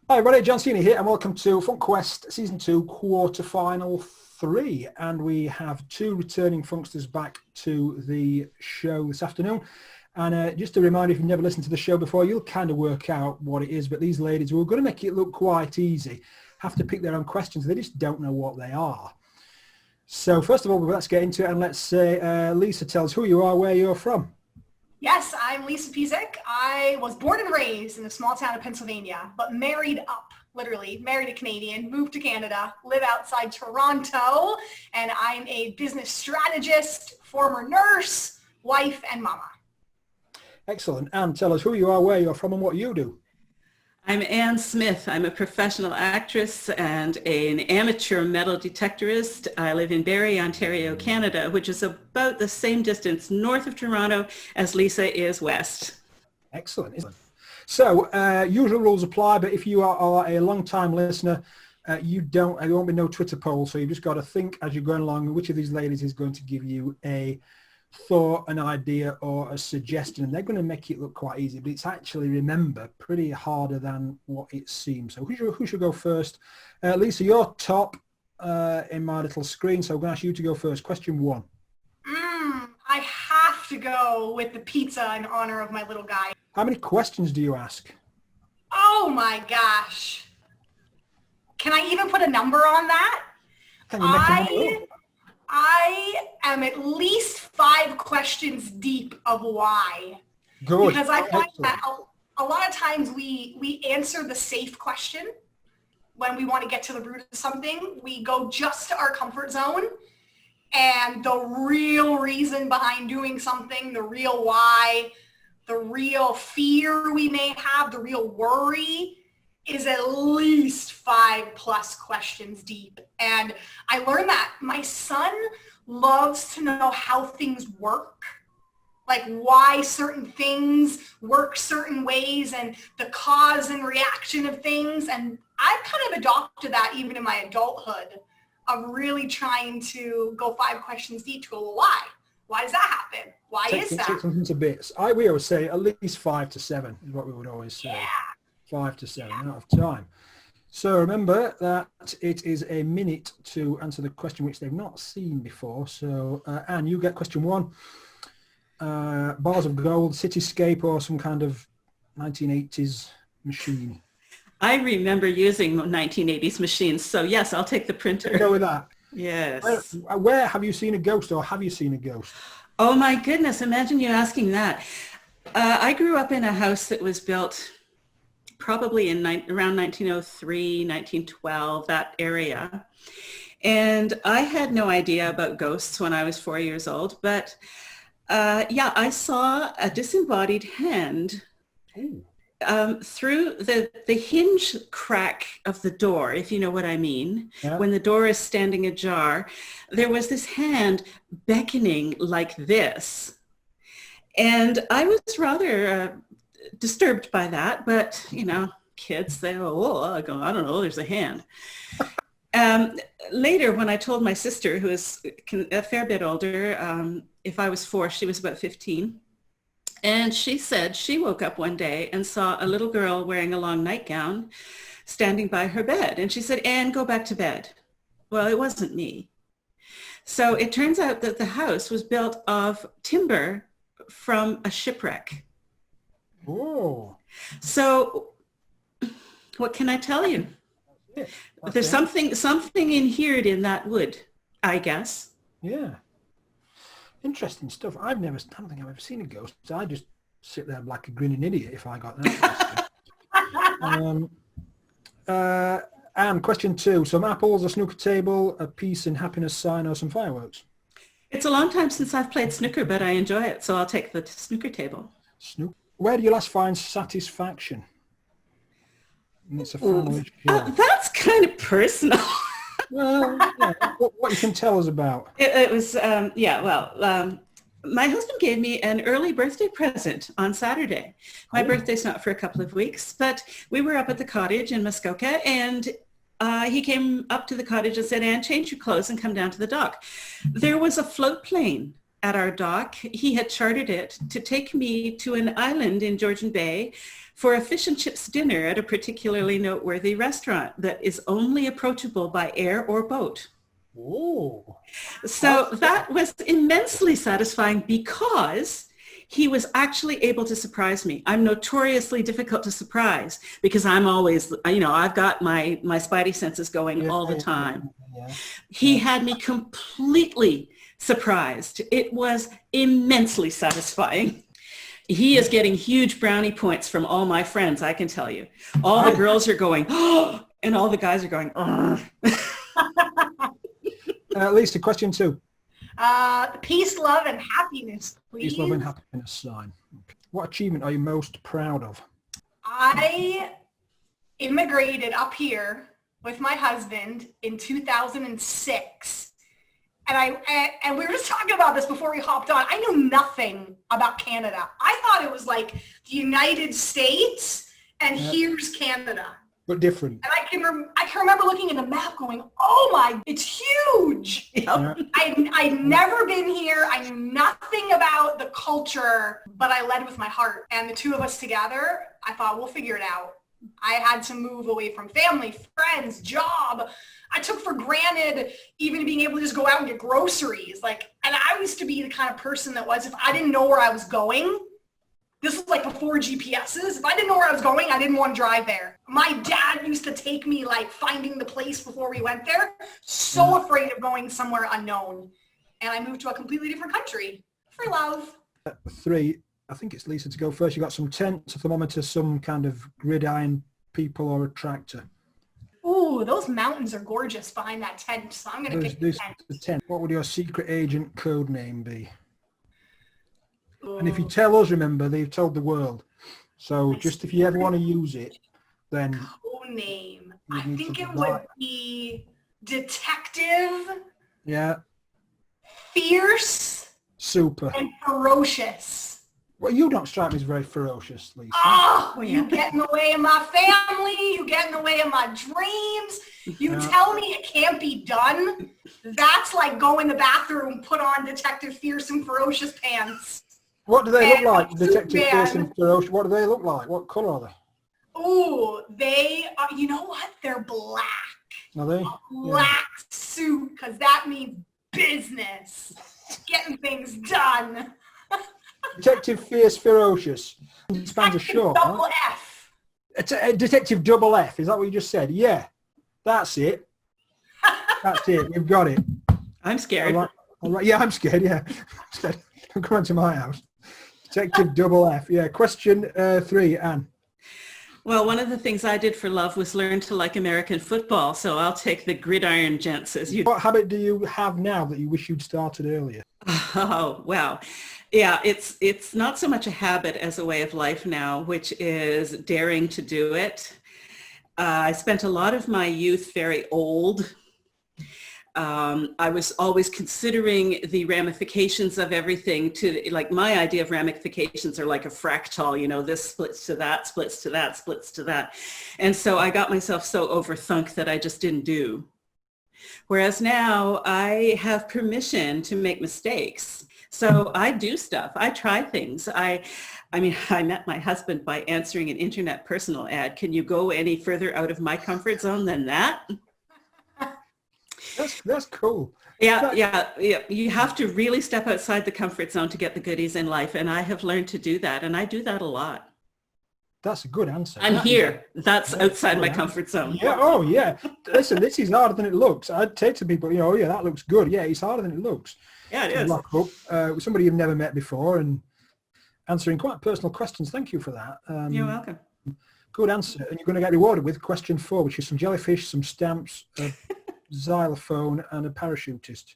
Hi everybody, John Cena here and welcome to FunkQuest Season 2 Quarter-Final 3, and we have two returning Funksters back to the show this afternoon. And just a reminder, if you've never listened to the show before, you'll kind of work out what it is, but these ladies, who are going to make it look quite easy, have to pick their own questions. They just don't know what they are. So first of all, let's get into it, and let's say, Lisa, tell us who you are, where you're from. Yes, I'm Lisa Pezik. I was born and raised in a small town of Pennsylvania, but married up, literally, married a Canadian, moved to Canada, live outside Toronto, and I'm a business strategist, former nurse, wife, and mama. Excellent. And tell us who you are, where you're from, and what you do. I'm Ann Smith. I'm a professional actress and an amateur metal detectorist. I live in Barrie, Ontario, Canada, which is about the same distance north of Toronto as Lisa is west. Excellent. So usual rules apply, but if you are a long-time listener, there won't be no Twitter poll, so you've just got to think as you're going along which of these ladies is going to give you a thought, an idea, or a suggestion, and they're going to make it look quite easy, but it's actually, remember, pretty harder than what it seems. So who should go first? Lisa, you're top in my little screen, so I'm going to ask you to go first. Question 1. I have to go with the pizza in honor of my little guy. How many questions do you ask? Oh my gosh. Can I even put a number on that? Can you make a number up? I am at least 5 questions deep of why. Good. Because I find that a lot of times we answer the safe question when we want to get to the root of something. We go just to our comfort zone, and the real reason behind doing something, the real why, the real fear we may have, the real worry is at least 5+ questions deep. And I learned that my son loves to know how things work, like why certain things work certain ways and the cause and reaction of things. And I've kind of adopted that even in my adulthood of really trying to go 5 questions deep to go, well, why? Why does that happen? Why is that? Take something to bits. We always say at least 5 to 7 is what we would always say. Yeah. 5 to 7, out of time. So remember that it is a minute to answer the question which they've not seen before. So Anne, you get question 1. Bars of gold, cityscape, or some kind of 1980s machine. I remember using 1980s machines, so yes, I'll take the printer. Go with that. Yes. Where have you seen a ghost, or have you seen a ghost? Oh my goodness, imagine you asking that. I grew up in a house that was built probably in around 1903, 1912, that area. And I had no idea about ghosts when I was 4 years old, but yeah, I saw a disembodied hand through the hinge crack of the door, if you know what I mean. Yeah. When the door is standing ajar, there was this hand beckoning like this. And I was rather disturbed by that, but you know, kids, they I don't know, there's a hand. Later, when I told my sister, who is a fair bit older, if I was 4, she was about 15, and she said she woke up one day and saw a little girl wearing a long nightgown standing by her bed, and she said, "Anne, go back to bed." Well, it wasn't me. So it turns out that the house was built of timber from a shipwreck. Oh. So what can I tell you? There's something inherent in that wood, I guess. Yeah. Interesting stuff. I don't think I've ever seen a ghost. I just sit there like a grinning idiot if I got that. And question 2. Some apples, a snooker table, a peace and happiness sign, or some fireworks? It's a long time since I've played snooker, but I enjoy it, so I'll take the snooker table. Where do you last find satisfaction? And it's a family show. That's kind of personal. Well, yeah, what you can tell us about. It was, my husband gave me an early birthday present on Saturday. My birthday's not for a couple of weeks, but we were up at the cottage in Muskoka, and he came up to the cottage and said, "Anne, change your clothes and come down to the dock." There was a float plane at our dock. He had chartered it to take me to an island in Georgian Bay for a fish and chips dinner at a particularly noteworthy restaurant that is only approachable by air or boat. Oh. So that was immensely satisfying because he was actually able to surprise me. I'm notoriously difficult to surprise because I'm always, I've got my spidey senses going all the time. Yeah. He had me completely surprised. It was immensely satisfying. He is getting huge brownie points from all my friends, I can tell you. All the girls are going, oh, and all the guys are going, Lisa, question 2. Peace, love, and happiness, please. Peace, love, and happiness sign. What achievement are you most proud of? I immigrated up here with my husband in 2006. And we were just talking about this before we hopped on. I knew nothing about Canada. I thought it was like the United States and here's Canada. But different. And I can remember looking at the map going, oh my, it's huge. Yep. Yeah. I'd never been here. I knew nothing about the culture, but I led with my heart. And the two of us together, I thought, we'll figure it out. I had to move away from family, friends, job. I took for granted even being able to just go out and get groceries. And I used to be the kind of person that was, if I didn't know where I was going, this was like before GPSs. If I didn't know where I was going, I didn't want to drive there. My dad used to take me finding the place before we went there. So afraid of going somewhere unknown. And I moved to a completely different country for love. 3, I think it's Lisa to go first. You got some tents, a thermometer, some kind of gridiron people or a tractor. Ooh, those mountains are gorgeous behind that tent. So I'm going to pick the tent. The tent. What would your secret agent code name be? And if you tell us, remember, they've told the world. So just if you ever want to use it, then... Code name. I think it would be detective. Yeah. Fierce. Super. And ferocious. Well, you don't strike me as very ferocious, Lisa. Oh, you get in the way of my family. You get in the way of my dreams. You tell me it can't be done. That's like go in the bathroom, put on Detective Fierce and Ferocious pants. What do they look like, Detective Fierce and Ferocious? What do they look like? What colour are they? Ooh, they are, you know what? They're black. Are they? Black suit, because that means business. Getting things done. Detective Fierce Ferocious. Spans are short. Double F. It's a Detective Double F. Is that what you just said? Yeah. That's it. That's it. You've got it. I'm scared. All right. Yeah, I'm scared. Yeah. Don't come into my house. Detective Double F. Yeah. Question 3, Anne. Well, one of the things I did for love was learn to like American football, so I'll take the gridiron gents as you. What habit do you have now that you wish you'd started earlier? Oh, wow. Yeah, it's not so much a habit as a way of life now, which is daring to do it. I spent a lot of my youth very old. I was always considering the ramifications of everything my idea of ramifications are like a fractal, this splits to that, splits to that, splits to that. And so I got myself so overthunk that I just didn't do. Whereas now I have permission to make mistakes. So I do stuff. I try things. I met my husband by answering an internet personal ad. Can you go any further out of my comfort zone than that? That's cool. Yeah. You have to really step outside the comfort zone to get the goodies in life. And I have learned to do that. And I do that a lot. That's a good answer. That's outside my comfort zone. Yeah. Oh, yeah. Listen, this is harder than it looks. I'd say to people, oh, yeah, that looks good. Yeah, it's harder than it looks. Yeah, it is. Lock up with somebody you've never met before and answering quite personal questions. Thank you for that. You're welcome. Good answer. And you're going to get rewarded with question 4, which is some jellyfish, some stamps, a xylophone, and a parachutist.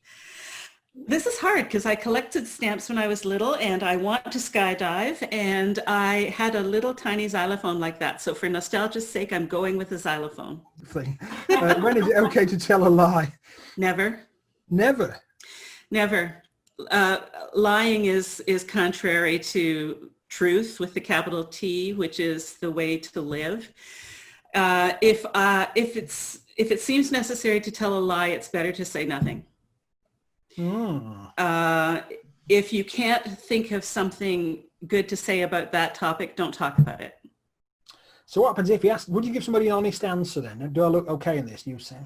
This is hard because I collected stamps when I was little and I want to skydive and I had a little tiny xylophone like that. So for nostalgia's sake, I'm going with a xylophone. When is it okay to tell a lie? Never. Never? Never. Lying is contrary to truth with the capital T, which is the way to live. If it seems necessary to tell a lie, it's better to say nothing. if you can't think of something good to say about that topic, don't talk about it. So what happens if you ask, would you give somebody an honest answer then? Do I look okay in this? You say,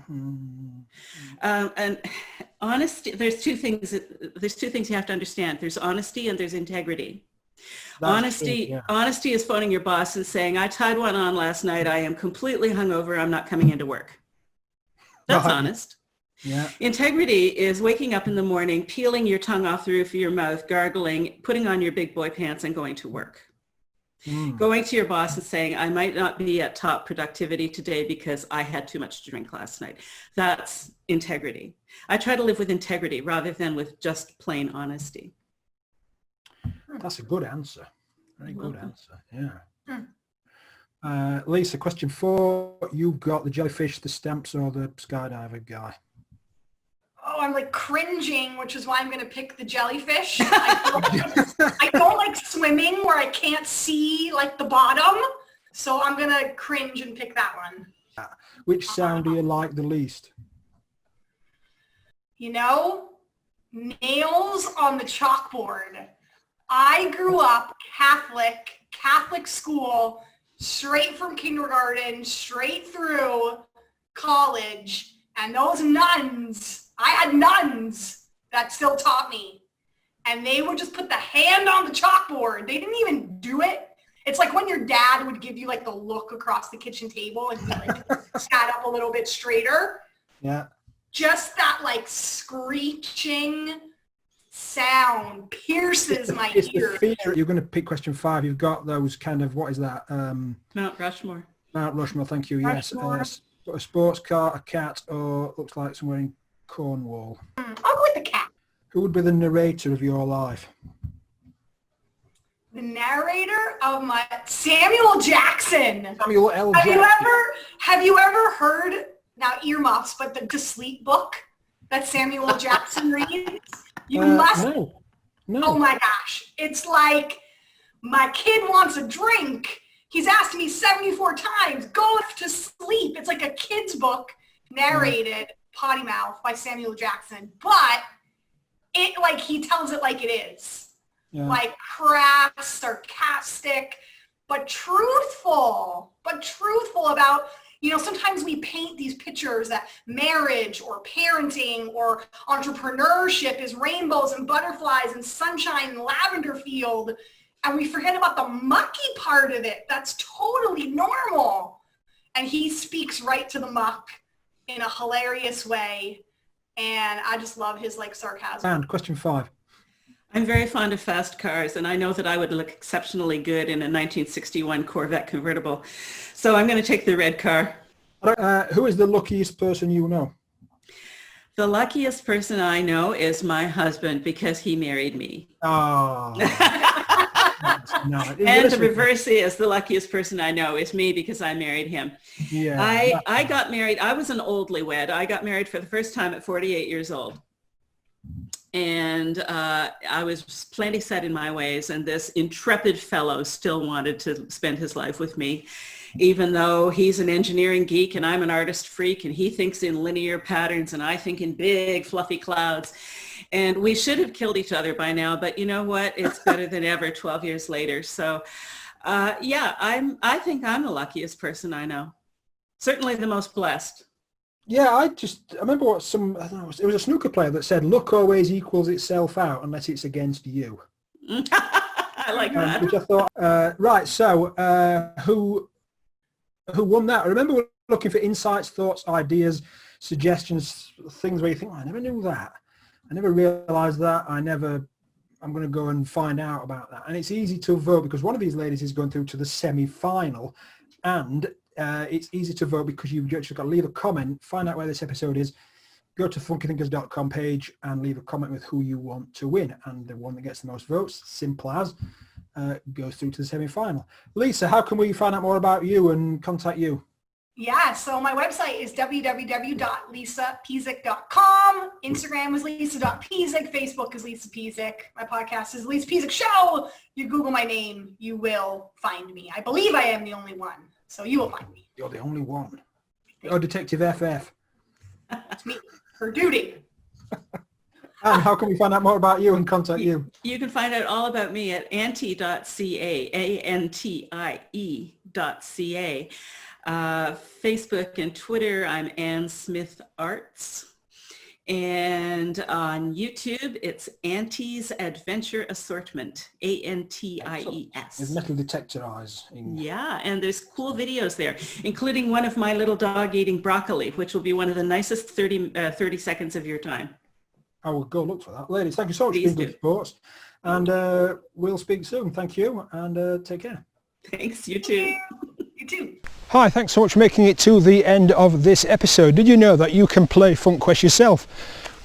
And honesty, there's two things you have to understand. There's honesty and there's integrity. Honesty is phoning your boss and saying, I tied one on last night. I am completely hungover. I'm not coming into work. That's honest. Yeah. Integrity is waking up in the morning, peeling your tongue off the roof of your mouth, gargling, putting on your big boy pants and going to work. Going to your boss and saying, I might not be at top productivity today because I had too much to drink last night. That's integrity. I try to live with integrity rather than with just plain honesty. That's a good answer. Very good answer. Yeah. Lisa, question 4. You've got the jellyfish, the stamps, or the skydiver guy? Oh, I'm like cringing, which is why I'm going to pick the jellyfish. I don't like swimming where I can't see like the bottom. So I'm going to cringe and pick that one. Which sound do you like the least? You know, nails on the chalkboard. I grew up Catholic school, straight from kindergarten, straight through college. And those nuns, I had nuns that still taught me. And they would just put the hand on the chalkboard. They didn't even do it. It's like when your dad would give you like the look across the kitchen table and he like sat up a little bit straighter. Yeah. Just that like screeching sound pierces my ear. You're going to pick question 5. You've got those kind of, what is that? Mount Rushmore. Mount Rushmore, thank you. Rushmore. Yes. A sports car, a cat, or looks like somewhere in Cornwall. I'll go with the cat. Who would be the narrator of your life? The narrator of my Samuel Jackson. Samuel L. Jackson. Have you ever heard, now earmuffs, but the To Sleep book that Samuel Jackson reads? You must. No. Oh my gosh. It's like my kid wants a drink. He's asked me 74 times, go to sleep. It's like a kid's book narrated potty mouth by Samuel Jackson, but it like he tells it like it is. Yeah. Like crass, sarcastic, but truthful about, you know, sometimes we paint these pictures that marriage or parenting or entrepreneurship is rainbows and butterflies and sunshine and lavender field. And we forget about the mucky part of it. That's totally normal. And he speaks right to the muck in a hilarious way. And I just love his like sarcasm. And question 5. I'm very fond of fast cars, and I know that I would look exceptionally good in a 1961 Corvette convertible. So I'm going to take the red car. Who is the luckiest person you know? The luckiest person I know is my husband because he married me. Oh. No, and the reverse is the luckiest person I know is me because I married him. Yeah. I got married. I was an oldlywed. I got married for the first time at 48 years old. And I was plenty set in my ways. And this intrepid fellow still wanted to spend his life with me, even though he's an engineering geek and I'm an artist freak and he thinks in linear patterns and I think in big fluffy clouds. And we should have killed each other by now, but you know what? It's better than ever 12 years later. So I think I'm the luckiest person I know. Certainly the most blessed. Yeah, I remember what I don't know, it was a snooker player that said, luck always equals itself out unless it's against you. I like that. Which I thought, right, so who won that? I remember we're looking for insights, thoughts, ideas, suggestions, things where you think, I never knew that. I never realized that. I'm going to go and find out about that. And it's easy to vote because one of these ladies is going through to the semi-final, and it's easy to vote because you've just got to leave a comment, find out where this episode is, go to FunkyThinkers.com page and leave a comment with who you want to win. And the one that gets the most votes, simple as, goes through to the semi-final. Lisa, how can we find out more about you and contact you? Yeah, so my website is www.lisapezik.com. Instagram is lisa.pezik. Facebook is Lisa Pezik. My podcast is Lisa Pezik Show. You Google my name, you will find me. I believe I am the only one, so you will find me. You're the only one. Oh, Detective FF. That's me, for duty. And how can we find out more about you and contact you? You can find out all about me at antie.ca, ANTIE.ca. Facebook and Twitter, I'm Ann Smith Arts. And on YouTube, it's Auntie's Adventure Assortment, ANTIES. With metal detector eyes. Yeah, and there's cool videos there, including one of my little dog eating broccoli, which will be one of the nicest 30 seconds of your time. I will go look for that. Ladies, thank you so much for being sports. And we'll speak soon. Thank you, and take care. Thanks, you too. You too. Hi, thanks so much for making it to the end of this episode. Did you know that you can play FunkQuest yourself?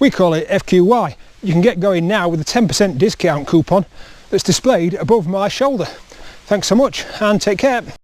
We call it FQY. You can get going now with a 10% discount coupon that's displayed above my shoulder. Thanks so much and take care.